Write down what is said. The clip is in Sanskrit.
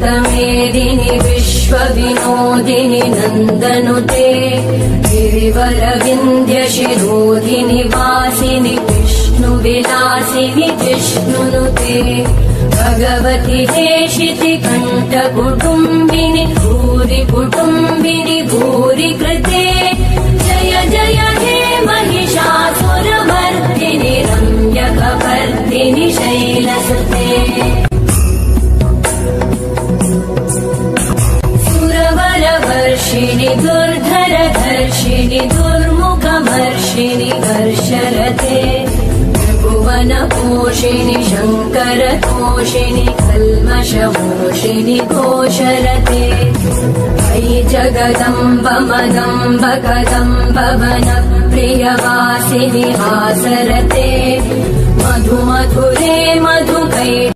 मेदिनि विश्वविनोदिनि नन्दनुते गिरिवरविन्द्यशिरोधिनि वासिनि विष्णुविलासिनि जिष्णुनुते भगवति हेशिति कण्ठकुटुम्बिनि भूरि कुटुम्बिनि भूरि कृते जय जय हे महिषासुरमर्दिनि रम्यकपर्दिनि शैलसुते सुरवरवर्षिणि दुर्धरधर्षिणि दुर्मुखमर्षिणि हर्षरते भुवनपोषिणि शङ्करतोषिणि कल्मषमोषिणि घोषरते अयि जगदम्ब मदम्ब कदम्ब वनप्रियवासिनि हासरते मधुमधुरे मधुकै